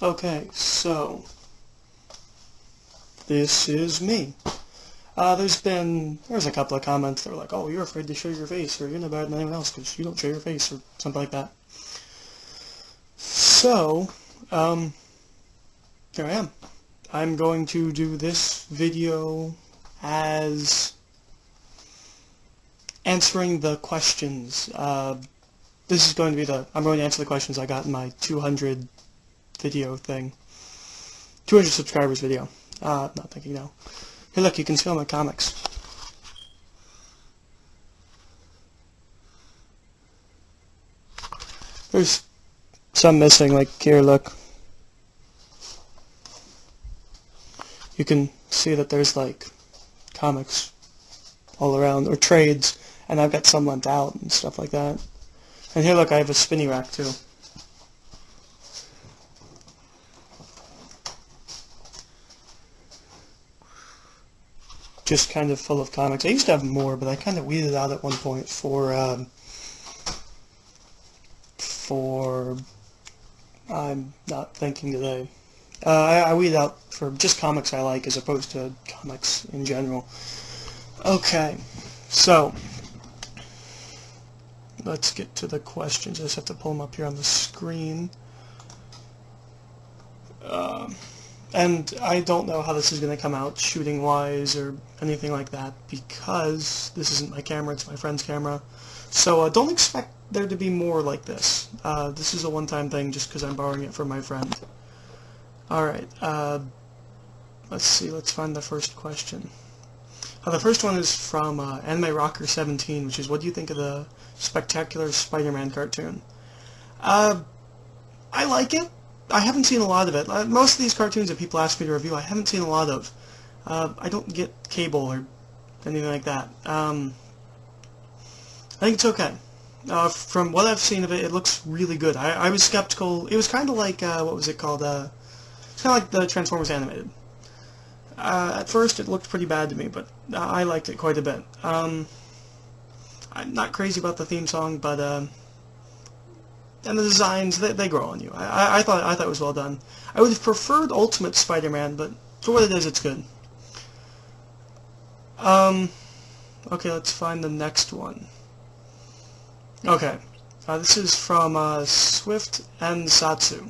Okay, so this is me. There's a couple of comments that were like, oh, you're afraid to show your face, or you're no better than anyone else because you don't show your face, or something like that. So, here I am. I'm going to do this video as answering the questions. This is going to be I'm going to answer the questions I got in my 200 video thing. 200 subscribers video. Not thinking now. Hey look, you can see all my comics. There's some missing, like here, look. You can see that there's like comics all around, or trades, and I've got some lent out and stuff like that. And here, look, I have a spinny rack too. Just kind of full of comics. I used to have more, but I kind of weeded out at one point for I'm not thinking today. I weed out for just comics I like as opposed to comics in general. Okay, so let's get to the questions. I just have to pull them up here on the screen. And I don't know how this is going to come out shooting-wise or anything like that because this isn't my camera, it's my friend's camera. So don't expect there to be more like this. This is a one-time thing just because I'm borrowing it from my friend. Alright, let's see, let's find the first question. The first one is from Anime Rocker 17, which is, what do you think of the Spectacular Spider-Man cartoon? I like it. I haven't seen a lot of it. Most of these cartoons that people ask me to review, I haven't seen a lot of. I don't get cable or anything like that. I think it's okay. From what I've seen of it, it looks really good. I was skeptical. It was kind of like, what was it called? It's kind of like the Transformers Animated. At first, it looked pretty bad to me, but I liked it quite a bit. I'm not crazy about the theme song, but and the designs, they grow on you. I thought it was well done. I would have preferred Ultimate Spider-Man, but for what it is, it's good. Okay, let's find the next one. Okay, this is from Swift and Satsu,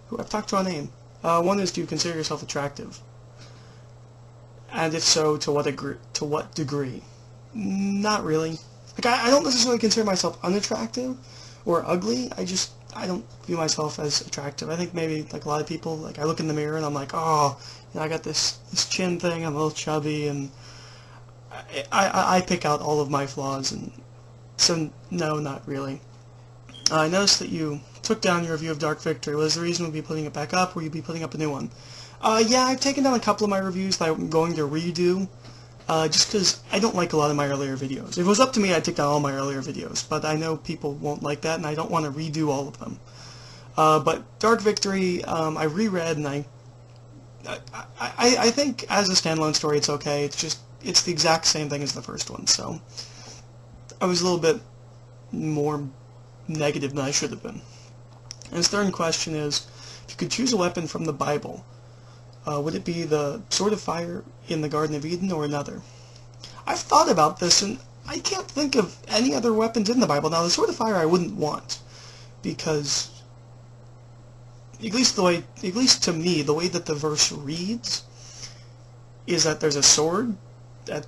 who I've talked to on AIM. One is, do you consider yourself attractive? And if so, to what degree? Not really. Like, I don't necessarily consider myself unattractive or ugly. I don't view myself as attractive. I think maybe, like a lot of people, like I look in the mirror and I'm like, oh, you know, I got this chin thing, I'm a little chubby, and I pick out all of my flaws, and so no, not really. I noticed that you took down your review of Dark Victory. Was the reason we'd be putting it back up, or you'd be putting up a new one? Yeah, I've taken down a couple of my reviews that I'm going to redo, just because I don't like a lot of my earlier videos. If it was up to me, I'd take down all my earlier videos, but I know people won't like that, and I don't want to redo all of them. But Dark Victory, I reread, and I think as a standalone story, it's okay. It's the exact same thing as the first one, so I was a little bit more negative than I should have been. And his third question is, if you could choose a weapon from the Bible, would it be the Sword of Fire in the Garden of Eden or another? I've thought about this, and I can't think of any other weapons in the Bible. Now, the Sword of Fire I wouldn't want, because at least to me, the way that the verse reads is that there's a sword at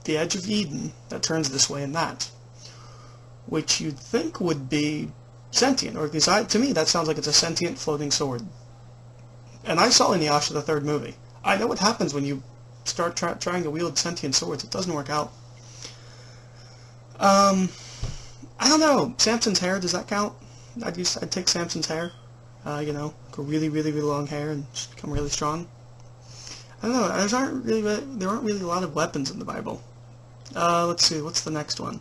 the edge of Eden that turns this way and that, which you'd think would be sentient, or to me that sounds like it's a sentient floating sword. And I saw Inuyasha, the third movie. I know what happens when you start trying to wield sentient swords. It doesn't work out. I don't know. Samson's hair, does that count? I'd take Samson's hair. You know, go really, really, really long hair and just become really strong. I don't know. There aren't really a lot of weapons in the Bible. Let's see. What's the next one?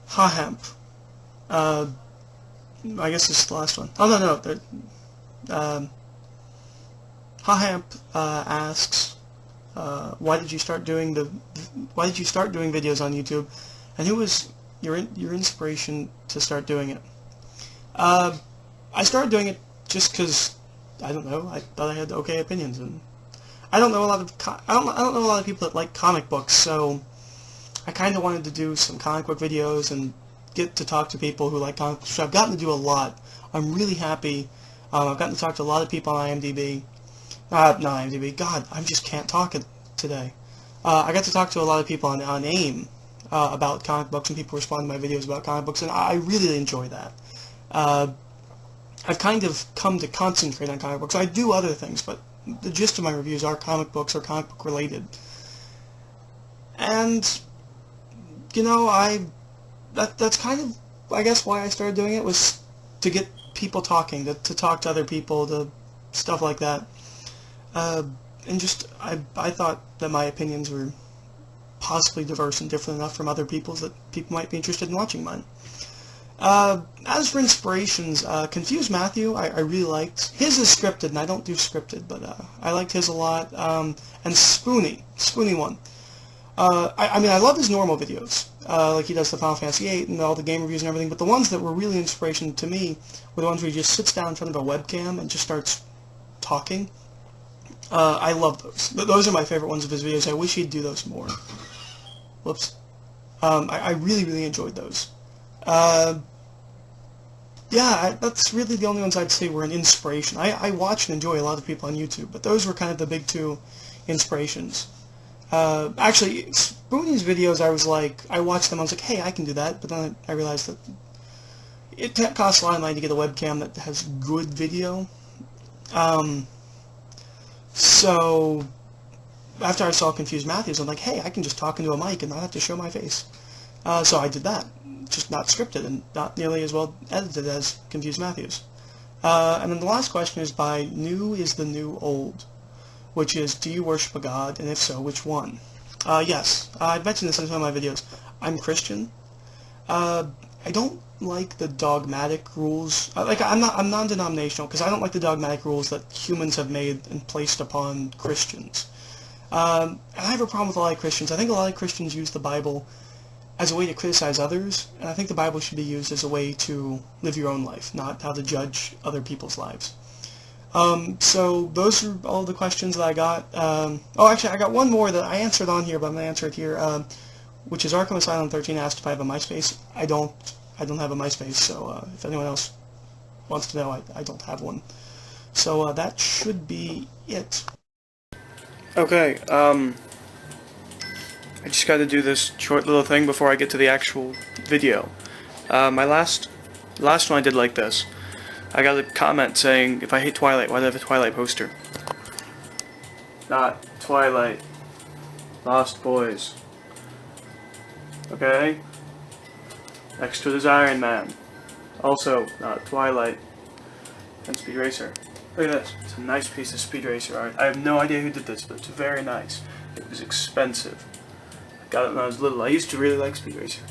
Ha-hemp. I guess this is the last one. Oh, no. Ha-hemp asks, why did you start doing videos on YouTube, and who was your inspiration to start doing it? I started doing it just because, I don't know, I thought I had okay opinions, and I don't know a lot of I don't know a lot of people that like comic books, so I kind of wanted to do some comic book videos and get to talk to people who like comic books, which I've gotten to do a lot. I'm really happy. I've gotten to talk to a lot of people on IMDb. Not IMDb. God, I just can't talk today. I got to talk to a lot of people on AIM about comic books, and people respond to my videos about comic books, and I really enjoy that. I've kind of come to concentrate on comic books. I do other things, but the gist of my reviews are comic books or comic book related. And, you know, that's kind of, I guess, why I started doing it, was to get people talking, to talk to other people, to stuff like that. And just, I thought that my opinions were possibly diverse and different enough from other people's that people might be interested in watching mine. As for inspirations, Confused Matthew, I really liked. His is scripted, and I don't do scripted, but I liked his a lot. And Spoony one. I mean, I love his normal videos, like he does the Final Fantasy VIII and all the game reviews and everything, but the ones that were really inspiration to me were the ones where he just sits down in front of a webcam and just starts talking. I love those. Those are my favorite ones of his videos. I wish he'd do those more. Whoops. I really enjoyed those. Yeah, that's really the only ones I'd say were an inspiration. I watch and enjoy a lot of people on YouTube, but those were kind of the big two inspirations. Actually, Spoony's videos, I watched them, I was like, hey, I can do that, but then I realized that it costs a lot of money to get a webcam that has good video. So, after I saw Confused Matthews, I'm like, hey, I can just talk into a mic and not have to show my face. So I did that, just not scripted and not nearly as well edited as Confused Matthews. And then the last question is by New is the New Old, which is, do you worship a god, and if so, which one? Yes, I've mentioned this in some of my videos. I'm Christian. I don't like the dogmatic rules. I'm non-denominational, because I don't like the dogmatic rules that humans have made and placed upon Christians. And I have a problem with a lot of Christians. I think a lot of Christians use the Bible as a way to criticize others, and I think the Bible should be used as a way to live your own life, not how to judge other people's lives. So those are all the questions that I got. Oh, actually, I got one more that I answered on here, but I'm going to answer it here, which is Arkham Asylum 13 asked if I have a MySpace. I don't have a MySpace, so if anyone else wants to know, I don't have one. So that should be it. Okay, I just got to do this short little thing before I get to the actual video. My last one I did like this. I got a comment saying, if I hate Twilight, why do I have a Twilight poster? Not Twilight. Lost Boys. Okay? Next to it is Iron Man. Also, not Twilight. And Speed Racer. Look at this. It's a nice piece of Speed Racer art. I have no idea who did this, but it's very nice. It was expensive. I got it when I was little. I used to really like Speed Racer.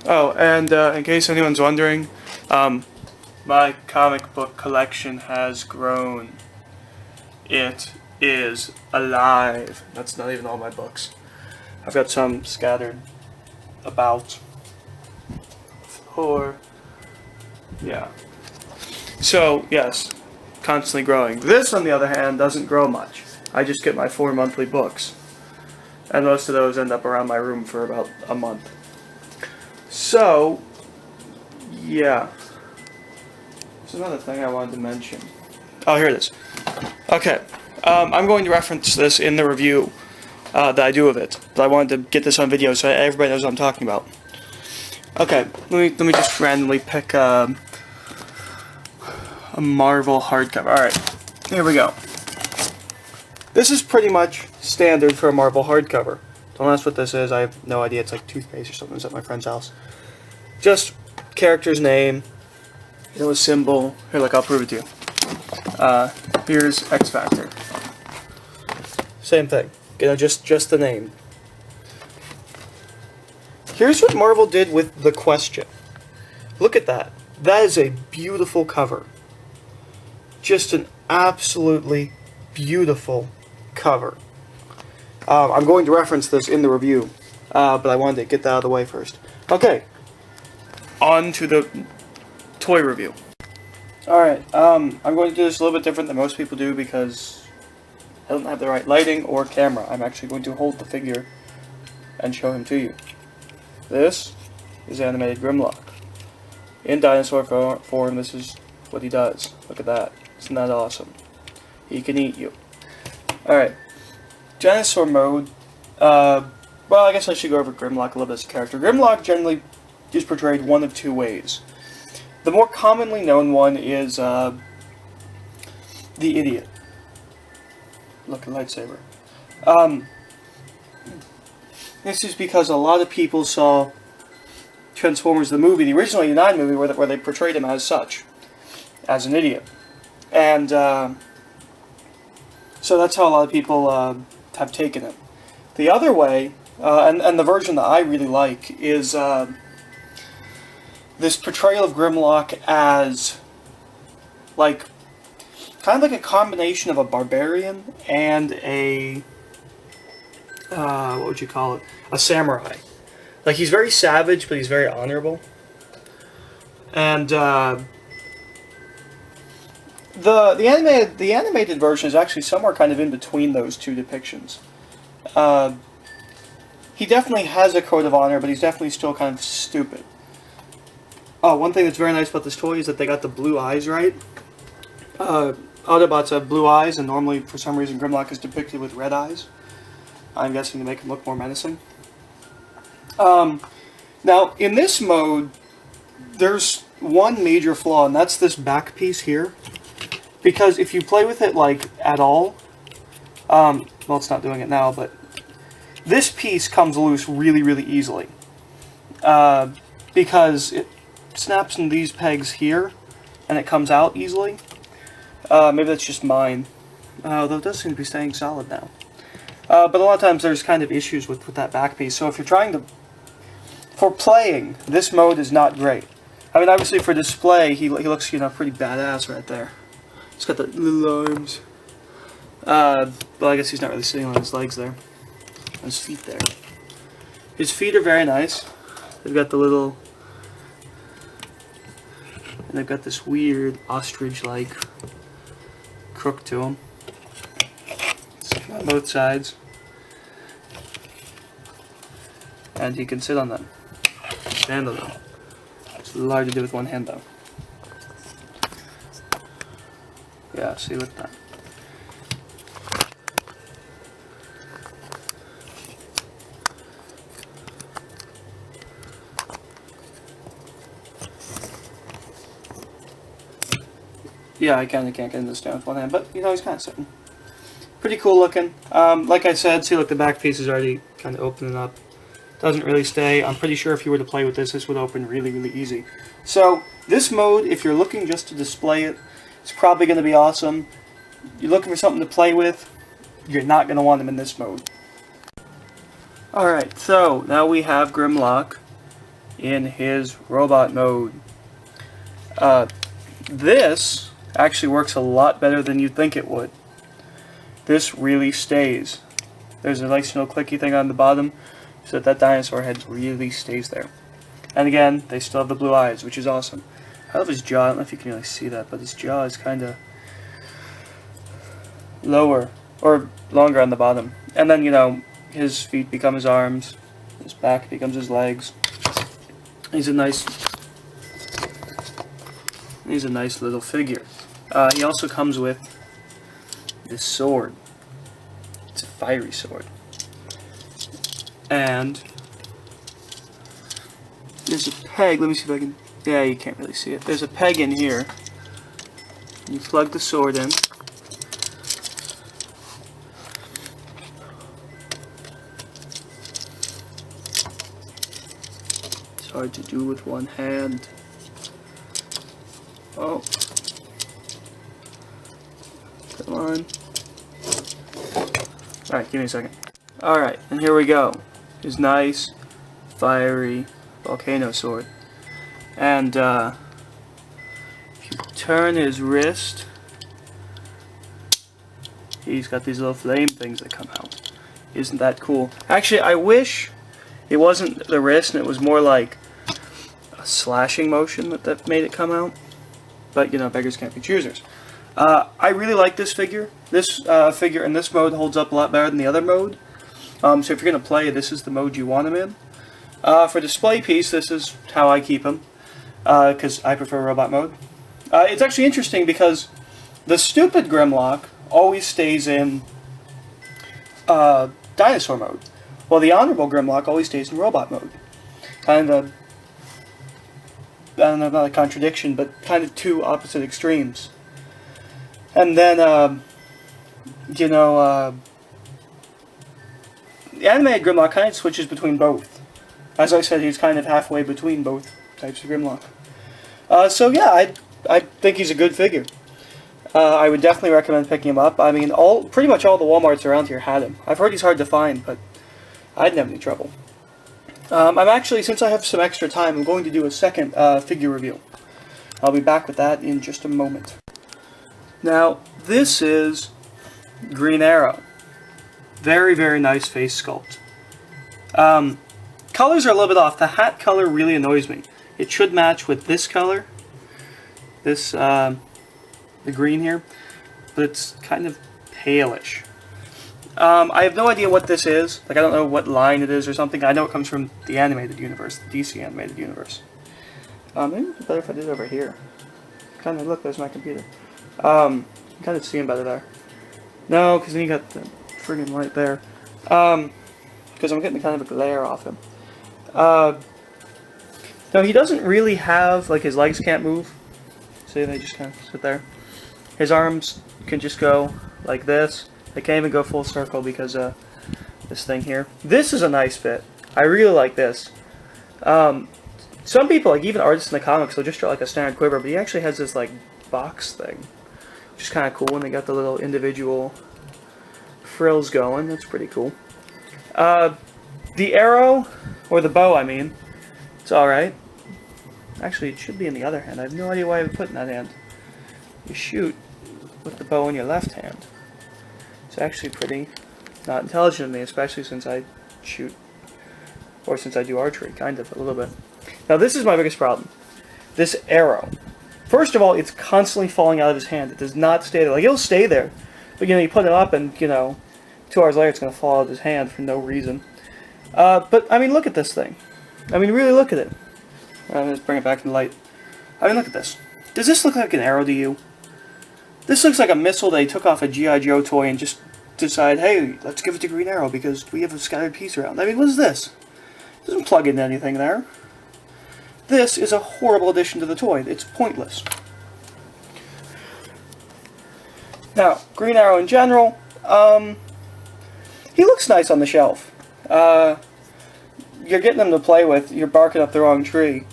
Oh, and in case anyone's wondering, my comic book collection has grown. It is alive. That's not even all my books. I've got some scattered about. Or, yeah. So, yes, constantly growing. This, on the other hand, doesn't grow much. I just get my 4 monthly books. And most of those end up around my room for about a month. So, yeah. There's another thing I wanted to mention. Oh, here it is. Okay. I'm going to reference this in the review that I do of it. But I wanted to get this on video so everybody knows what I'm talking about. Okay, let me just randomly pick a Marvel hardcover. Alright, here we go. This is pretty much standard for a Marvel hardcover. Don't ask what this is, I have no idea. It's like toothpaste or something. It's at my friend's house. Just character's name, a symbol. Here, look, I'll prove it to you. Here's X Factor. Same thing. Just the name. Here's what Marvel did with The Question. Look at that. That is a beautiful cover. Just an absolutely beautiful cover. I'm going to reference this in the review, but I wanted to get that out of the way first. Okay. on to the toy review. Alright, I'm going to do this a little bit different than most people do because I don't have the right lighting or camera. I'm actually going to hold the figure and show him to you. This is animated Grimlock. In dinosaur form, this is what he does. Look at that. Isn't that awesome? He can eat you. Alright, dinosaur mode. Well, I guess I should go over Grimlock a little bit as a character. Grimlock generally is portrayed one of two ways. The more commonly known one is the idiot. Look, a lightsaber. This is because a lot of people saw Transformers the movie, the original '89 movie, where they portrayed him as such, as an idiot. And so that's how a lot of people have taken it. The other way, and the version that I really like, is this portrayal of Grimlock as, like, kind of like a combination of a barbarian and a, what would you call it? A samurai. Like, he's very savage, but he's very honorable. And, the animated version is actually somewhere kind of in between those two depictions. He definitely has a code of honor, but he's definitely still kind of stupid. Oh, one thing that's very nice about this toy is that they got the blue eyes right. Autobots have blue eyes, and normally, for some reason, Grimlock is depicted with red eyes. I'm guessing to make him look more menacing. Now, in this mode, there's one major flaw, and that's this back piece here. Because if you play with it, like, at all, well, it's not doing it now, but this piece comes loose really, really easily. Because it snaps in these pegs here, and it comes out easily. Maybe that's just mine. Though it does seem to be staying solid now. But a lot of times there's kind of issues with that back piece. So if you're trying to... For playing, this mode is not great. I mean, obviously for display, he looks, you know, pretty badass right there. He's got the little arms. Well, I guess he's not really sitting on his legs there. On his feet there. His feet are very nice. They've got the little... And they've got this weird ostrich-like crook to them. On both sides. And he can sit on them. Stand on them. It's a little hard to do with one hand, though. Yeah, see, look at that. Yeah, I kinda can't get this down with one hand, but, you know, he's kind of sitting. Pretty cool looking. Like I said, see, look, the back piece is already kind of opening up. Doesn't really stay. I'm pretty sure if you were to play with this would open really, really easy. So, this mode, if you're looking just to display it, it's probably going to be awesome. You're looking for something to play with, you're not going to want him in this mode. Alright, so, now we have Grimlock in his robot mode. This actually works a lot better than you'd think it would. This really stays. There's a nice little clicky thing on the bottom so that dinosaur head really stays there. And again, they still have the blue eyes, which is awesome. I love his jaw. I don't know if you can really see that, but his jaw is kind of lower or longer on the bottom. And then, you know, his feet become his arms, his back becomes his legs. He's a nice little figure. He also comes with this sword. It's a fiery sword. And there's a peg. Let me see if I can... Yeah, you can't really see it. There's a peg in here. You plug the sword in. It's hard to do with one hand. Oh. Come on. Alright, give me a second. Alright, and here we go. His nice, fiery volcano sword. And, if you turn his wrist, he's got these little flame things that come out. Isn't that cool? Actually, I wish it wasn't the wrist and it was more like slashing motion that made it come out. But, you know, beggars can't be choosers. I really like this figure. This figure in this mode holds up a lot better than the other mode. So if you're going to play, this is the mode you want him in. For display piece, this is how I keep him, because I prefer robot mode. It's actually interesting because the stupid Grimlock always stays in dinosaur mode, while the honorable Grimlock always stays in robot mode. Kind of I don't know, not a contradiction, but kind of two opposite extremes. And then, you know, the animated Grimlock kind of switches between both. As I said, he's kind of halfway between both types of Grimlock. So yeah, I think he's a good figure. I would definitely recommend picking him up. I mean, pretty much all the Walmarts around here had him. I've heard he's hard to find, but I didn't have any trouble. I'm actually, since I have some extra time, I'm going to do a second figure review. I'll be back with that in just a moment. Now, this is Green Arrow. Very, very nice face sculpt. Colors are a little bit off. The hat color really annoys me. It should match with this color. This, the green here. But it's kind of palish. I have no idea what this is. Like, I don't know what line it is or something. I know it comes from the animated universe, the DC animated universe. Maybe it'd be better if I did it over here. Kind of, look, there's my computer. You can kind of see him better there. No, because then you got the friggin' light there. Because I'm getting kind of a glare off him. No, he doesn't really have, like, his legs can't move. See, they just kind of sit there. His arms can just go like this. They can't even go full circle because of this thing here. This is a nice fit. I really like this. Some people, like even artists in the comics, they'll just draw like a standard quiver, but he actually has this like box thing, which is kind of cool, and they got the little individual frills going. That's pretty cool. The arrow, or the bow, I mean, it's alright. Actually, it should be in the other hand. I have no idea why I would put it in that hand. You shoot with the bow in your left hand. It's actually pretty not intelligent of me, especially since I shoot, or since I do archery, kind of, a little bit. Now this is my biggest problem. This arrow. First of all, it's constantly falling out of his hand. It does not stay there. Like, it'll stay there, but you know, you put it up and, you know, 2 hours later it's going to fall out of his hand for no reason. But, I mean, look at this thing. I mean, really look at it. Let's bring it back to the light. I mean, look at this. Does this look like an arrow to you? This looks like a missile they took off a G.I. Joe toy and just decided, hey, let's give it to Green Arrow because we have a scattered piece around. I mean, what is this? It doesn't plug into anything there. This is a horrible addition to the toy. It's pointless. Now, Green Arrow in general, he looks nice on the shelf. You're getting him to play with, you're barking up the wrong tree.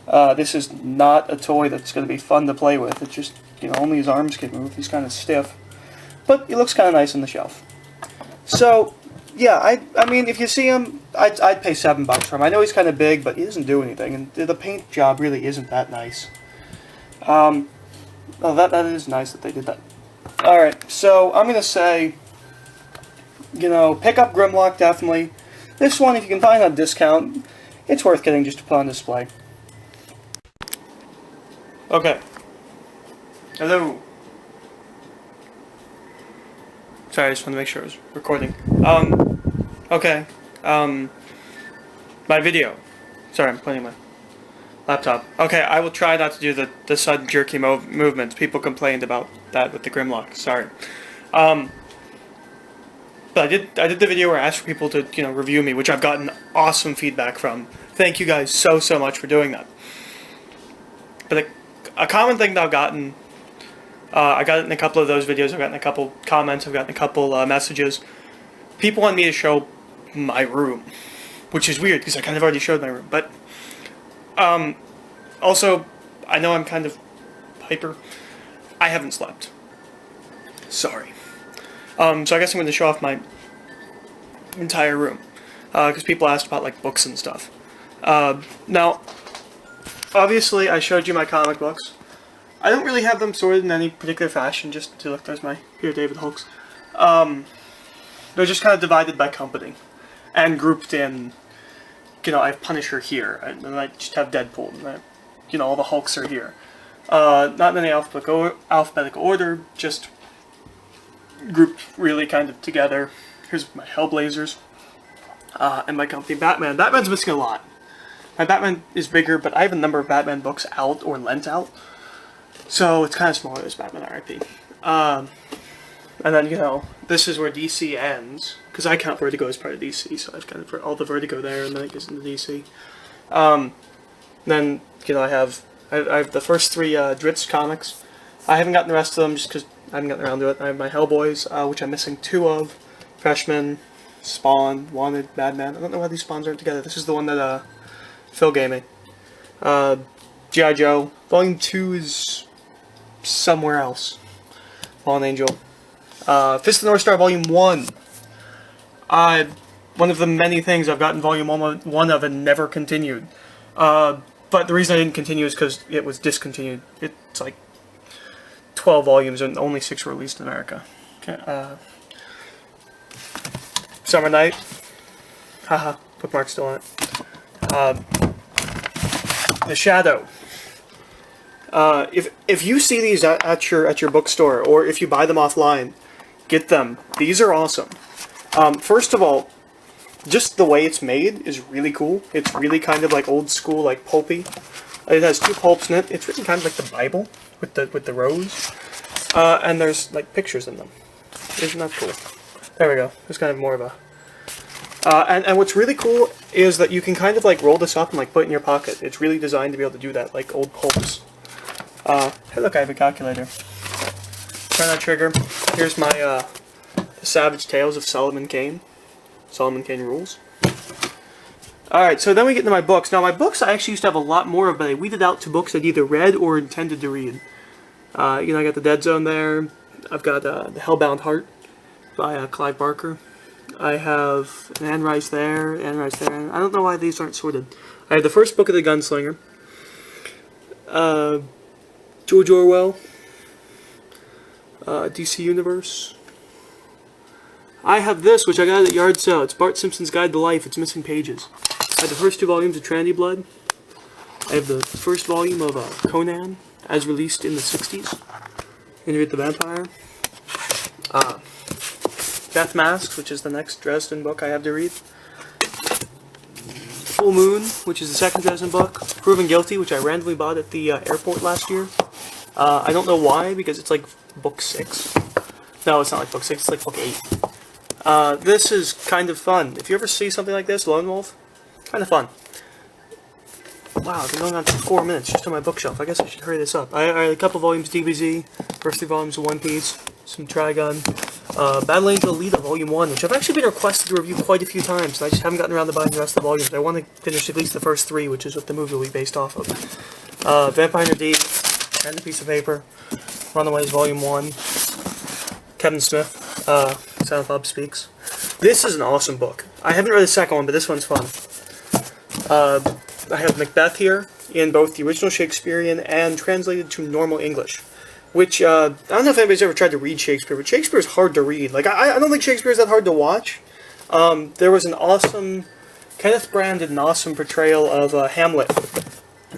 This is not a toy that's going to be fun to play with. It's just, you know, only his arms can move. He's kind of stiff. But he looks kind of nice on the shelf. So, yeah, I mean, if you see him, I'd pay $7 for him. I know he's kind of big, but he doesn't do anything. And the paint job really isn't that nice. Oh, that is nice that they did that. Alright, so I'm going to say, you know, pick up Grimlock, definitely. This one, if you can find on discount, it's worth getting just to put on display. Okay. Hello. Sorry, I just wanted to make sure I was recording. Okay. My video. Sorry, I'm playing my laptop. Okay, I will try not to do the sudden jerky movements. People complained about that with the Grimlock. Sorry. But I did the video where I asked for people to, you know, review me, which I've gotten awesome feedback from. Thank you guys so much for doing that. But a common thing that I've gotten, I got it in a couple of those videos, I've gotten a couple comments, I've gotten a couple messages. People want me to show my room, which is weird because I kind of already showed my room. But also, I know I'm kind of hyper. I haven't slept. Sorry. So I guess I'm going to show off my entire room, because people asked about, like, books and stuff. Now, obviously, I showed you my comic books. I don't really have them sorted in any particular fashion, just to look, there's my Here David Hulks. They're just kind of divided by company, and grouped in you know, I have Punisher here, and then I just have Deadpool, and I, you know, all the Hulks are here. Not in any alphabetical order, just grouped really kind of together. Here's my Hellblazers, and my company Batman. Batman's missing a lot. My Batman is bigger, but I have a number of Batman books out or lent out, so it's kind of smaller as Batman R.I.P. And then, you know, this is where DC ends, because I count Vertigo as part of DC, so I've kind of all the Vertigo there, and then it goes into DC. Then, you know, I have the first 3 Dritz comics. I haven't gotten the rest of them just because I haven't gotten around to it. I have my Hellboys, which I'm missing 2 of. Freshman, Spawn, Wanted, Madman. I don't know why these Spawns aren't together. This is the one that Phil gave me. G.I. Joe. Volume 2 is somewhere else. Fallen Angel. Fist of the North Star Volume 1. One of the many things I've gotten Volume 1 of and never continued. But the reason I didn't continue is because it was discontinued. It's like 12 volumes and only 6 were released in America. Okay, Summer Night. Haha, bookmark's still on it. The Shadow. If you see these at your bookstore, or if you buy them offline, get them. These are awesome. First of all, just the way it's made is really cool. It's really kind of like old school, like pulpy. It has 2 pulps in it. It's really kind of like the Bible with the rose. And there's like pictures in them. Isn't that cool? There we go. There's kind of more of a. And what's really cool is that you can kind of like roll this up and like put it in your pocket. It's really designed to be able to do that, like old pulps. Hey, look, I have a calculator. Turn that trigger. Here's my Savage Tales of Solomon Kane. Solomon Kane rules. Alright, so then we get into my books. Now, my books I actually used to have a lot more of, but I weeded out to books I'd either read or intended to read. You know, I got The Dead Zone there. I've got The Hellbound Heart by Clive Barker. I have Anne Rice there, Anne Rice there. I don't know why these aren't sorted. I have the first book of The Gunslinger. George Orwell. DC Universe. I have this, which I got at the yard sale. It's Bart Simpson's Guide to Life. It's missing pages. I have the first 2 volumes of Trandy Blood. I have the first volume of Conan, as released in the 60s. Interview with the Vampire. Death Masks, which is the next Dresden book I have to read. Full Moon, which is the second Dresden book. Proven Guilty, which I randomly bought at the airport last year. I don't know why, because it's like book 6. No, it's not like book 6, it's like book 8. This is kind of fun. If you ever see something like this, Lone Wolf, kind of fun. Wow, I've been going on for 4 minutes just on my bookshelf. I guess I should hurry this up. I had a couple volumes of DBZ, first 3 volumes of One Piece, some Trigun, Battle Angel Alita Volume 1, which I've actually been requested to review quite a few times, and I just haven't gotten around to buying the rest of the volumes. I want to finish at least the first 3, which is what the movie will be based off of. Vampire Indeed, and a Piece of Paper, Runaways Volume 1, Kevin Smith, Silent Bob Speaks. This is an awesome book. I haven't read the second one, but this one's fun. I have Macbeth here, in both the original Shakespearean and translated to normal English. Which, I don't know if anybody's ever tried to read Shakespeare, but Shakespeare is hard to read. Like, I don't think Shakespeare is that hard to watch. There was an awesome, Kenneth Branagh did an awesome portrayal of Hamlet,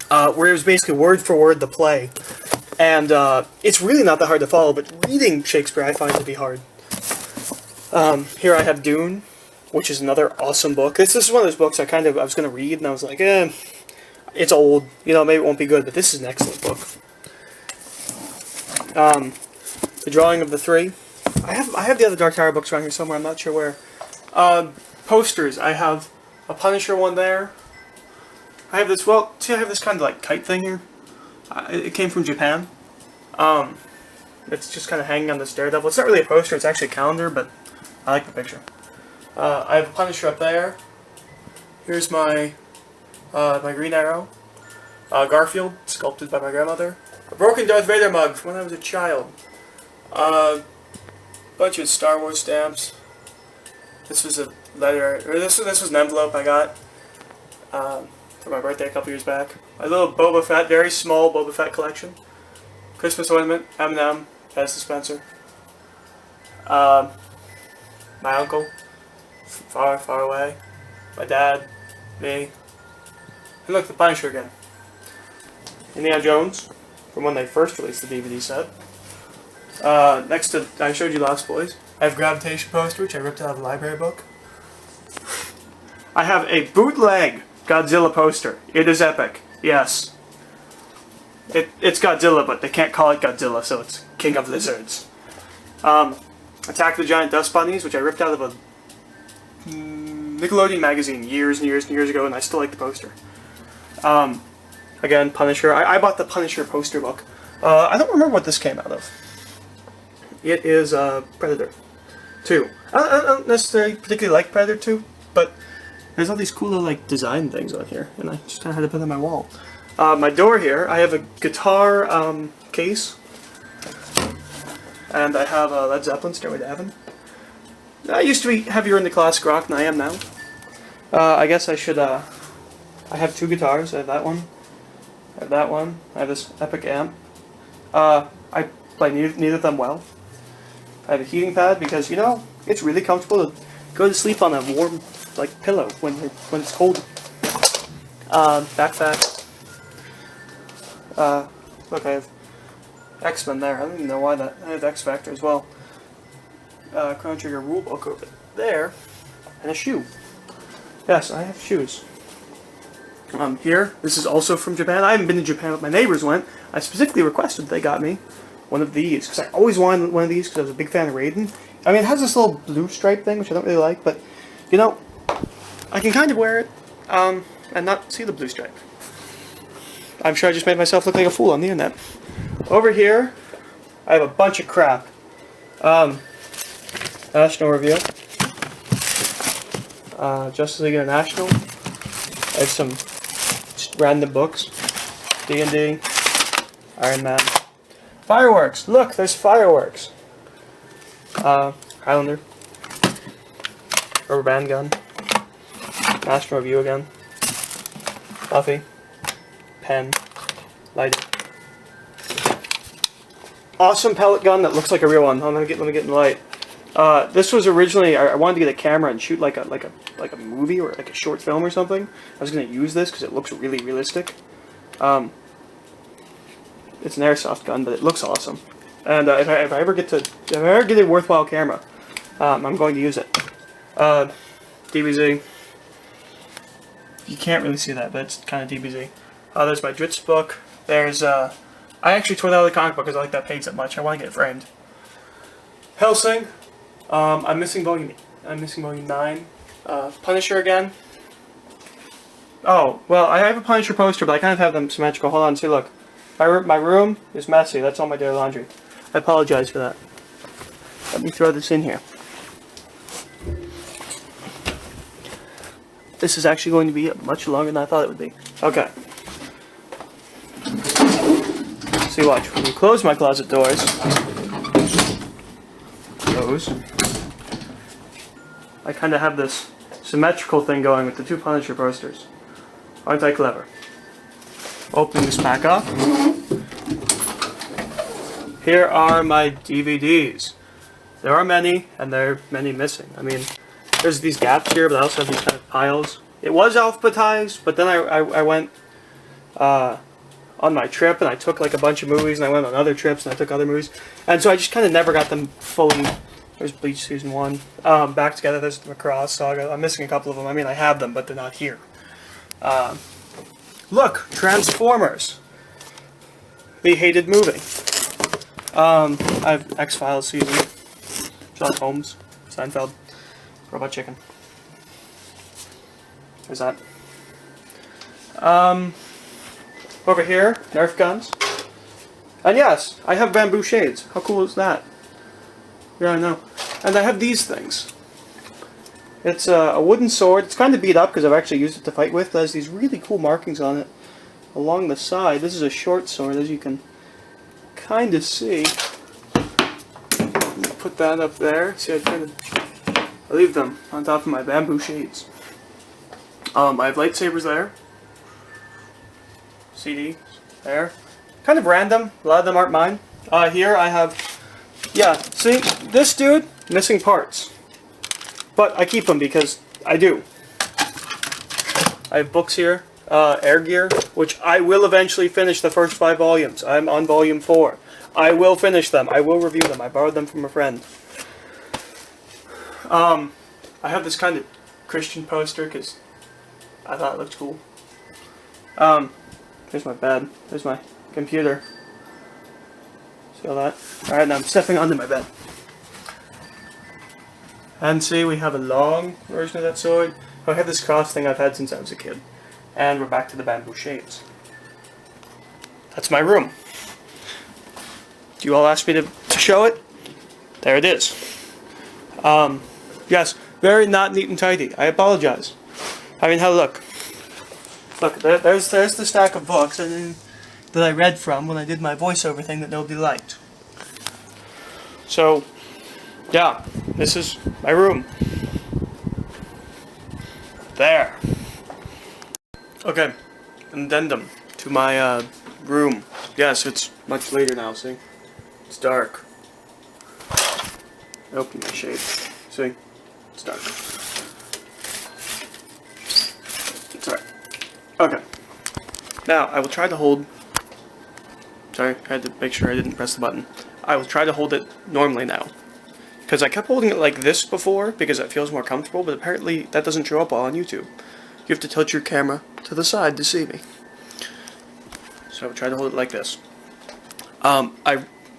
where it was basically word for word the play. And it's really not that hard to follow, but reading Shakespeare I find to be hard. Here I have Dune, which is another awesome book. This is one of those books I was going to read, and I was like, it's old, you know, maybe it won't be good, but this is an excellent book. The Drawing of the Three. I have the other Dark Tower books around here somewhere, I'm not sure where. Posters. I have a Punisher one there. I have this, well, see, I have this kind of like kite thing here. It came from Japan. It's just kind of hanging on this Daredevil. It's not really a poster, it's actually a calendar, but I like the picture. I have a Punisher up there. Here's my my Green Arrow. Garfield, sculpted by my grandmother. A broken Darth Vader mug from when I was a child. Bunch of Star Wars stamps. This was a letter, or this was an envelope I got for my birthday a couple years back. My little Boba Fett, very small Boba Fett collection. Christmas ornament, M&M, Pez dispenser. My uncle, far, far away. My dad, me. And look, the Punisher again. Indiana Jones, from when they first released the DVD set. Next to, I showed you Lost Boys. I have Gravitation poster, which I ripped out of a library book. I have a bootleg Godzilla poster. It is epic. Yes. It's Godzilla, but they can't call it Godzilla, so it's King of Lizards. Attack the Giant Dust Bunnies, which I ripped out of a Nickelodeon magazine years and years and years ago, and I still like the poster. Again, Punisher. I bought the Punisher poster book. I don't remember what this came out of. It is Predator 2. I don't necessarily particularly like Predator 2, but there's all these cool little like design things on here, and I just kind of had to put them on my wall. My door here, I have a guitar case, and I have a Led Zeppelin Stairway to Heaven. I used to be heavier into classic rock than I am now. I guess I should, I have two guitars. I have that one. I have that one. I have this epic amp. I play neither of them well. I have a heating pad because, you know, it's really comfortable to go to sleep on a warm, like, pillow when it's cold. Backpack. Look, I have X-Men there. I don't even know why that. I have X-Factor as well. Chrono Trigger rulebook over there, and a shoe. Yes, I have shoes. Here, this is also from Japan. I haven't been to Japan, but my neighbors went. I specifically requested they got me one of these, because I always wanted one of these because I was a big fan of Raiden. I mean, it has this little blue stripe thing, which I don't really like, but, you know, I can kind of wear it, and not see the blue stripe. I'm sure I just made myself look like a fool on the internet. Over here, I have a bunch of crap. National Review. Justice League International. I have some just random books. D&D. Iron Man. Fireworks! Look, there's fireworks! Highlander. Rubber band gun. National Review again. Buffy. Pen. Lighter. Awesome pellet gun that looks like a real one. Let me get in the light. This was originally, I wanted to get a camera and shoot like a movie or like a short film or something. I was going to use this because it looks really realistic. It's an airsoft gun, but it looks awesome. And if I ever get a worthwhile camera, I'm going to use it. DBZ. You can't really see that, but it's kind of DBZ. There's my Dritz book. There's I actually tore that out of the comic book because I like that page that much. I want to get it framed. Hellsing. I'm missing volume 9. Punisher again. Oh, well, I have a Punisher poster, but I kind of have them symmetrical. Hold on, see, look. My room is messy. That's all my dirty laundry. I apologize for that. Let me throw this in here. This is actually going to be much longer than I thought it would be. Okay. See, watch. When you close my closet doors, I kind of have this symmetrical thing going with the two Punisher posters. Aren't I clever? Opening this back up. Here are my DVDs. There are many, and there are many missing. I mean, there's these gaps here, but I also have these kind of piles. It was alphabetized, but then I went on my trip, and I took like a bunch of movies, and I went on other trips, and I took other movies. And so I just kind of never got them fully. There's Bleach Season 1. Back Together, there's the Macross Saga. I'm missing a couple of them. I mean, I have them, but they're not here. Look, Transformers. The hated movie. I have X-Files season. Sherlock Holmes. Seinfeld. Robot Chicken. There's that. Over here, Nerf guns. And yes, I have bamboo shades. How cool is that? Yeah, I know. And I have these things. It's a wooden sword. It's kind of beat up because I've actually used it to fight with. It has these really cool markings on it along the side. This is a short sword, as you can kind of see. Put that up there. See, I leave them on top of my bamboo shades. I have lightsabers there. CD there. Kind of random. A lot of them aren't mine. Here I have. Yeah, see, this dude, missing parts. But I keep them because I do. I have books here, Air Gear, which I will eventually finish the first 5 volumes. I'm on volume 4. I will finish them. I will review them. I borrowed them from a friend. I have this kind of Christian poster because I thought it looked cool. Here's my bed. There's my computer. See all that? Alright, now I'm stepping onto my bed. And see, we have a long version of that sword. I have this cross thing I've had since I was a kid. And we're back to the bamboo shades. That's my room. You all asked me to show it? There it is. Yes, very not neat and tidy. I apologize. I mean, look. Look, there's the stack of books that I read from when I did my voiceover thing that nobody liked. So, yeah, this is my room. There. Okay, an addendum to my room. Yes, it's much later now, see? It's dark. Open my shade. See? It's dark. It's alright. Okay. Now, I will try to hold... Sorry, I had to make sure I didn't press the button. I will try to hold it normally now. Because I kept holding it like this before, because it feels more comfortable, but apparently that doesn't show up well on YouTube. You have to tilt your camera to the side to see me. So I will try to hold it like this.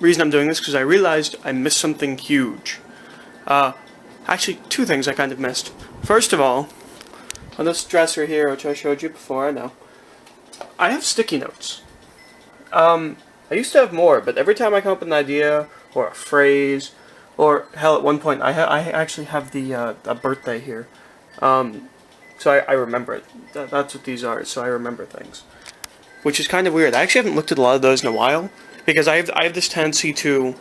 Reason I'm doing this because I realized I missed something huge. Actually, 2 things I kind of missed. First of all, on this dresser here, which I showed you before, I know, I have sticky notes. I used to have more, but every time I come up with an idea, or a phrase, or hell, at one point, I actually have a birthday here. So I remember it. That's what these are, so I remember things. Which is kind of weird. I actually haven't looked at a lot of those in a while, because I have this tendency to,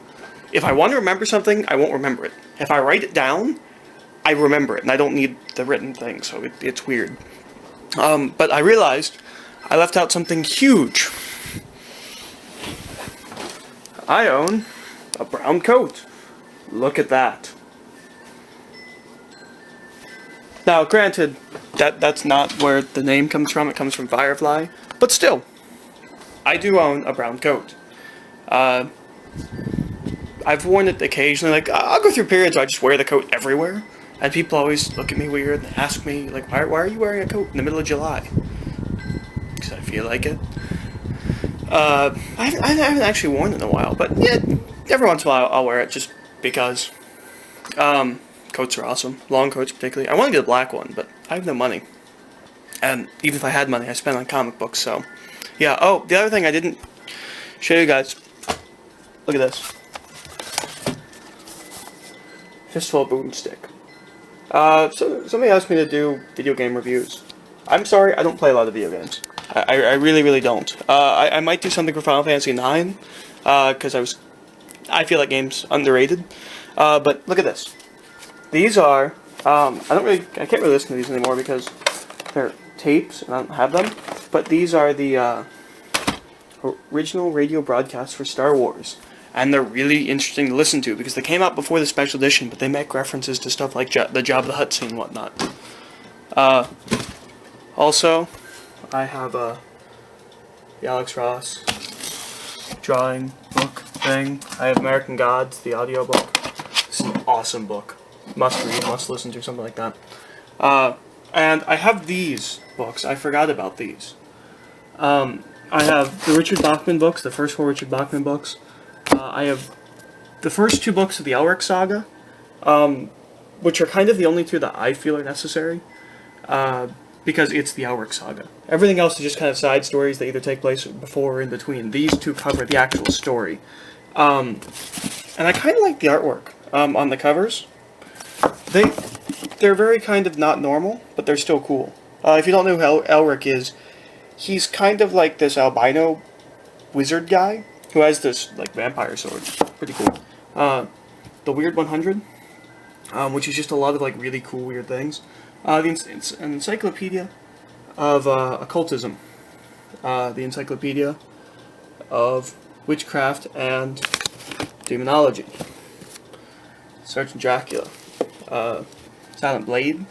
if I want to remember something, I won't remember it. If I write it down, I remember it, and I don't need the written thing, so it's weird. But I realized I left out something huge. I own a brown coat. Look at that. Now, granted, that's not where the name comes from. It comes from Firefly. But still, I do own a brown coat. I've worn it occasionally. Like, I'll go through periods where I just wear the coat everywhere. And people always look at me weird and ask me, like, why are you wearing a coat in the middle of July? Because I feel like it. I haven't actually worn it in a while, but yeah, every once in a while I'll wear it just because. Coats are awesome. Long coats particularly. I want to get a black one, but I have no money. And even if I had money, I spend on comic books, so. Yeah, oh, the other thing I didn't show you guys. Look at this. Fistful of boomstick. So somebody asked me to do video game reviews. I'm sorry, I don't play a lot of video games. I really, really don't. I might do something for Final Fantasy IX, because I feel like game's underrated. But look at this. These are, I can't really listen to these anymore because they're tapes and I don't have them. But these are the original radio broadcasts for Star Wars. And they're really interesting to listen to because they came out before the special edition, but they make references to stuff like the Jabba the Hutt scene and whatnot. Also, I have the Alex Ross drawing book thing. I have American Gods, the audiobook. It's an awesome book. Must read, must listen to, something like that. And I have these books. I forgot about these. I have the Richard Bachman books, the first 4 Richard Bachman books. I have the first 2 books of the Elric saga, which are kind of the only 2 that I feel are necessary, because it's the Elric saga. Everything else is just kind of side stories that either take place before or in between. These 2 cover the actual story. And I kind of like the artwork on the covers. They're very kind of not normal, but they're still cool. If you don't know who Elric is, he's kind of like this albino wizard guy who has this like vampire sword. Pretty cool. The Weird 100, which is just a lot of like really cool weird things. An encyclopedia of occultism. The encyclopedia of witchcraft and demonology. Sergeant Dracula. Silent Blade.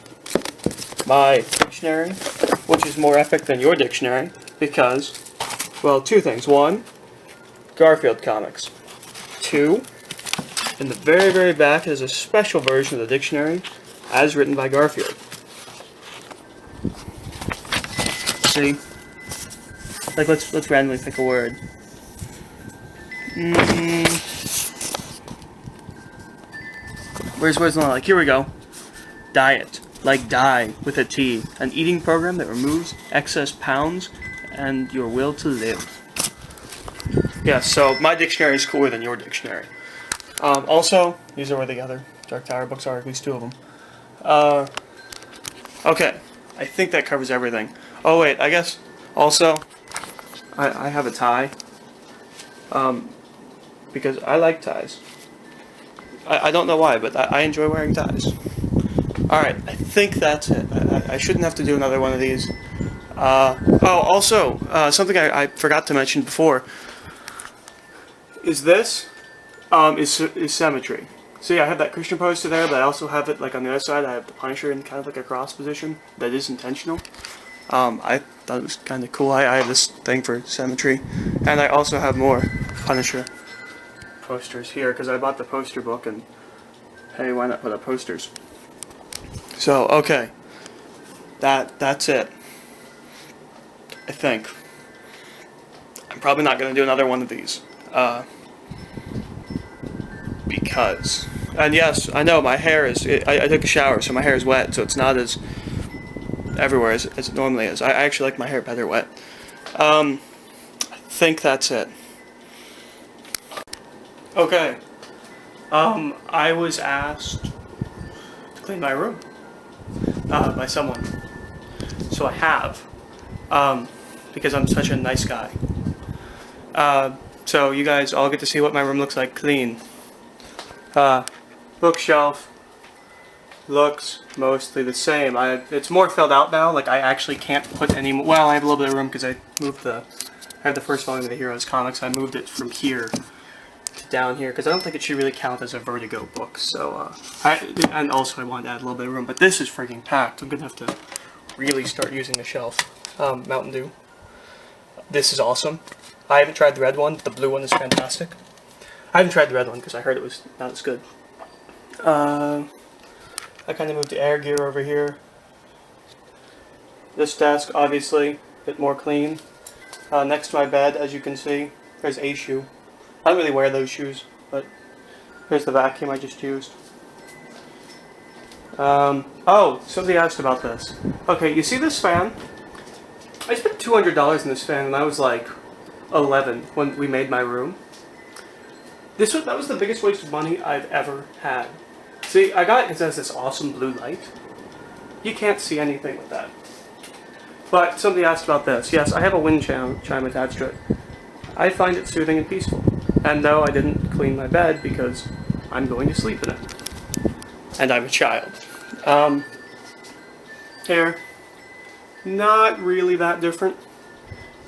My dictionary which is more epic than your dictionary, because, well, two things. One, Garfield comics. Two, in the very, very back is a special version of the dictionary, as written by Garfield. See? Like, let's randomly pick a word. Where's the one? Like, here we go. Diet. Like die, with a T. An eating program that removes excess pounds and your will to live. Yeah, so my dictionary is cooler than your dictionary. Also, these are where the other Dark Tower books are, at least two of them. Okay, I think that covers everything. Oh wait, I guess, also, I have a tie. Because I like ties. I don't know why, but I enjoy wearing ties. Alright, I think that's it. I shouldn't have to do another one of these. Also, something I forgot to mention before is this, is symmetry. See, I have that Christian poster there, but I also have it, like, on the other side, I have the Punisher in kind of like a cross position. That is intentional. I thought it was kind of cool. I have this thing for symmetry. And I also have more Punisher posters here, because I bought the poster book, and hey, why not put up posters? So, okay. That's it. I think. I'm probably not going to do another one of these. Because. And yes, I know, my hair is... I took a shower, so my hair is wet, so it's not as everywhere as it normally is. I actually like my hair better wet. I think that's it. Okay. I was asked to clean my room. By someone. So I have. Because I'm such a nice guy. So you guys all get to see what my room looks like clean. Bookshelf looks mostly the same. It's more filled out now. Like, I actually can't put any more. Well, I have a little bit of room because I moved I have the first volume of the Heroes comics. I moved it from here to down here because I don't think it should really count as a Vertigo book. So, and also I wanted to add a little bit of room. But this is freaking packed. I'm gonna have to really start using the shelf. Mountain Dew. This is awesome. I haven't tried the red one. The blue one is fantastic. I haven't tried the red one because I heard it was not as good. I kind of moved the air gear over here. This desk, obviously, a bit more clean. Next to my bed, as you can see, there's a shoe. I don't really wear those shoes, but here's the vacuum I just used. Oh, somebody asked about this. Okay, you see this fan? I spent $200 in this fan when I was like 11 when we made my room. That was the biggest waste of money I've ever had. See, I got it has this awesome blue light. You can't see anything with that. But somebody asked about this. Yes, I have a wind chime attached to it. I find it soothing and peaceful. And no, I didn't clean my bed because I'm going to sleep in it. And I'm a child. Here. Not really that different.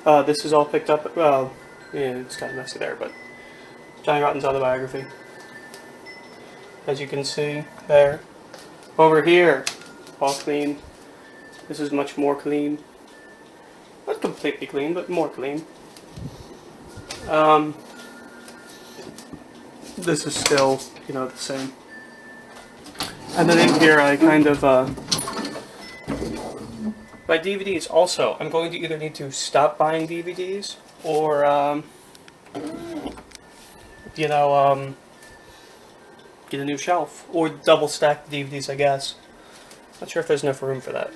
This is all picked up. Well, yeah, it's kind of messy there, but Johnny Rotten's autobiography. As you can see there. Over here, all clean. This is much more clean. Not completely clean, but more clean. This is still, the same. And then in here I kind of, my DVDs also, I'm going to either need to stop buying DVDs or, get a new shelf. Or double stack the DVDs, I guess. Not sure if there's enough room for that.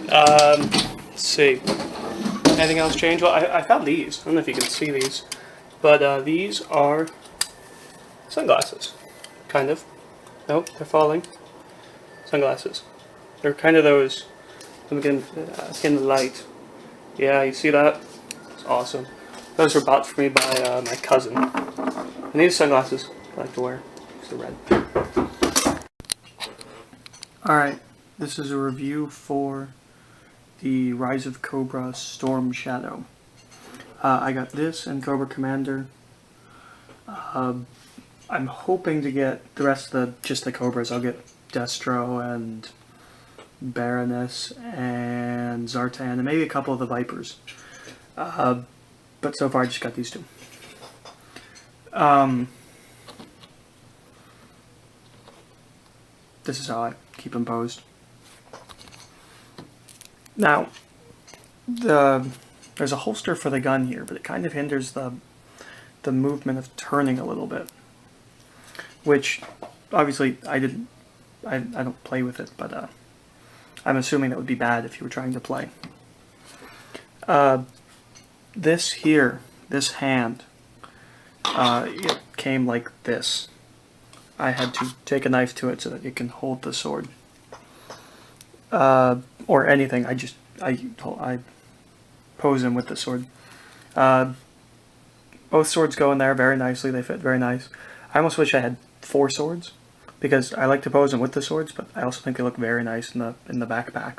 Let's see. Anything else change? Well, I found these. I don't know if you can see these. But these are sunglasses. Kind of. Nope, they're falling. Sunglasses. They're kind of those. Let me get in the light. Yeah, you see that? It's awesome. Those were bought for me by my cousin. And these sunglasses I like to wear. They're red. Alright, this is a review for the Rise of Cobra Storm Shadow. I got this and Cobra Commander. I'm hoping to get the rest of just the Cobras. I'll get Destro and Baroness and Zartan, and maybe a couple of the Vipers. But so far I just got these two. This is how I keep them posed. Now, there's a holster for the gun here, but it kind of hinders the movement of turning a little bit. Which, obviously, I don't play with it, but I'm assuming that would be bad if you were trying to play. This here, this hand, it came like this. I had to take a knife to it so that it can hold the sword. Or anything, I pose him with the sword. Both swords go in there very nicely, they fit very nice. I almost wish I had 4 swords, because I like to pose them with the swords, but I also think they look very nice in the backpack.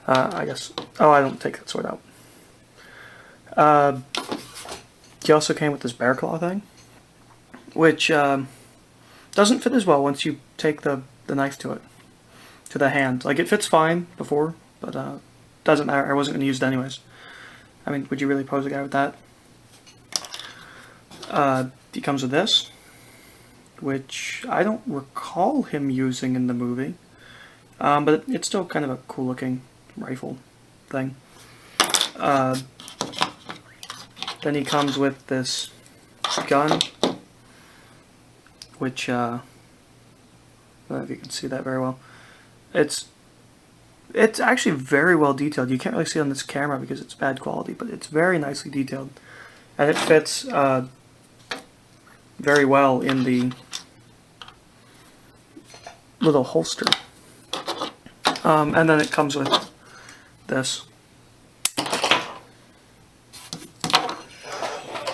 I guess, oh, I don't take that sword out. He also came with this bear claw thing, which doesn't fit as well once you take the knife to it, to the hand. Like, it fits fine before, but doesn't matter. I wasn't going to use it anyways. I mean, would you really pose a guy with that? He comes with this, which I don't recall him using in the movie, but it's still kind of a cool looking rifle thing. Then he comes with this gun, which, I don't know if you can see that very well. It's actually very well detailed. You can't really see it on this camera because it's bad quality, but it's very nicely detailed. And it fits very well in the little holster. And then it comes with this,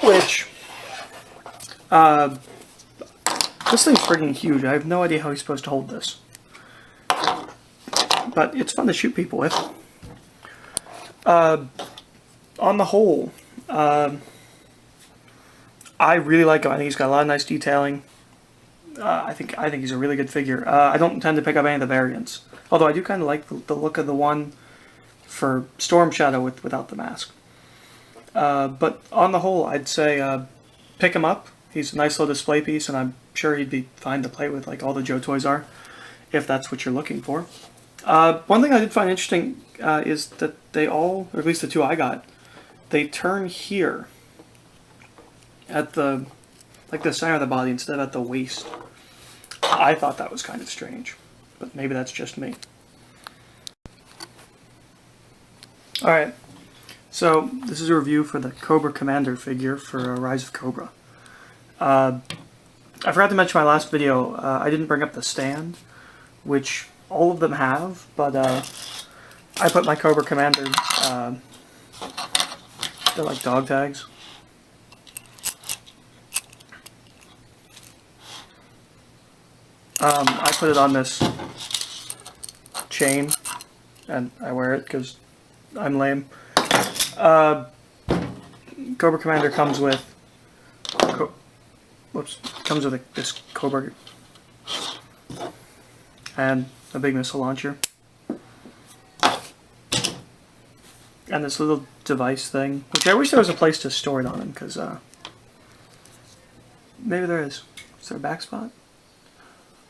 which this thing's freaking huge. I have no idea how he's supposed to hold this, but it's fun to shoot people with. On the whole, I really like him. I think he's got a lot of nice detailing. I think he's a really good figure. I don't intend to pick up any of the variants, although I do kind of like the look of the one for Storm Shadow without the mask. But on the whole, I'd say pick him up. He's a nice little display piece, and I'm sure he'd be fine to play with, like all the Joe toys are, if that's what you're looking for. One thing I did find interesting is that they all, or at least the two I got, they turn here at the center of the body instead of at the waist. I thought that was kind of strange, but maybe that's just me. Alright, so this is a review for the Cobra Commander figure for Rise of Cobra. I forgot to mention my last video, I didn't bring up the stand, which all of them have, but I put my Cobra Commander, they're like dog tags. I put it on this chain, and I wear it because I'm lame. Cobra Commander comes with this Cobra and a big missile launcher and this little device thing, which I wish there was a place to store it on him, because maybe there is. Is there a back spot?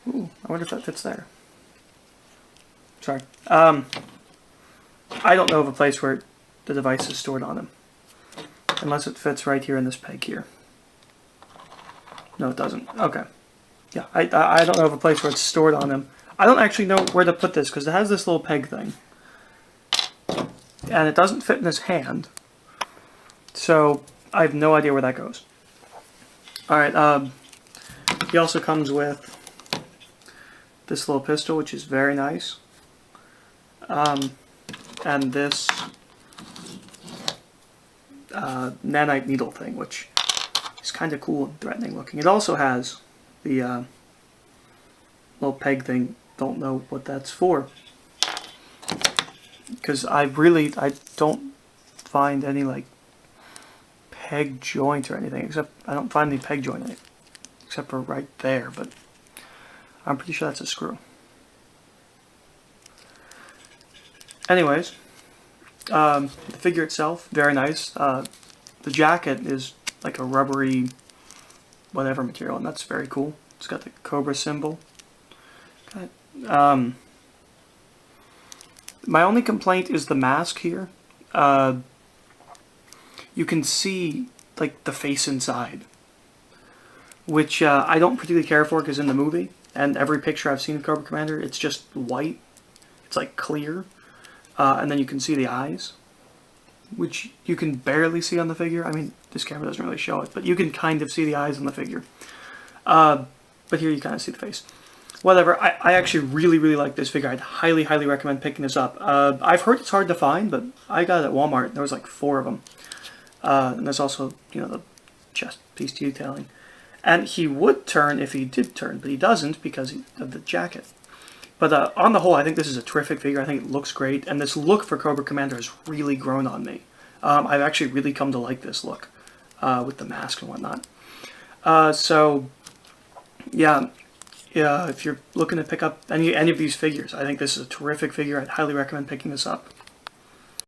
Ooh, I wonder if that fits there. Sorry. I don't know of a place where the device is stored on him, unless it fits right here in this peg here. No, it doesn't. Okay. Yeah, I don't know of a place where it's stored on him. I don't actually know where to put this, because it has this little peg thing, and it doesn't fit in his hand, so I have no idea where that goes. Alright, he also comes with this little pistol, which is very nice, and this nanite needle thing, which is kind of cool and threatening looking. It also has the little peg thing. Don't know what that's for, because I don't find any like peg joint or anything, except I don't find any peg joint except for right there, but I'm pretty sure that's a screw. Anyways, the figure itself, very nice. The jacket is like a rubbery whatever material, and that's very cool. It's got the cobra symbol. My only complaint is the mask here. You can see like the face inside, which I don't particularly care for because in the movie and every picture I've seen of Cobra Commander, it's just white. It's like clear, and then you can see the eyes, which you can barely see on the figure. I mean, this camera doesn't really show it, but you can kind of see the eyes on the figure. But here you kind of see the face. Whatever, I actually really, really like this figure. I'd highly, highly recommend picking this up. I've heard it's hard to find, but I got it at Walmart. There was like 4 of them. And there's also, you know, the chest piece detailing. And he would turn if he did turn, but he doesn't because of the jacket. But on the whole, I think this is a terrific figure. I think it looks great, and this look for Cobra Commander has really grown on me. I've actually really come to like this look with the mask and whatnot. So, yeah, if you're looking to pick up any of these figures, I think this is a terrific figure. I'd highly recommend picking this up.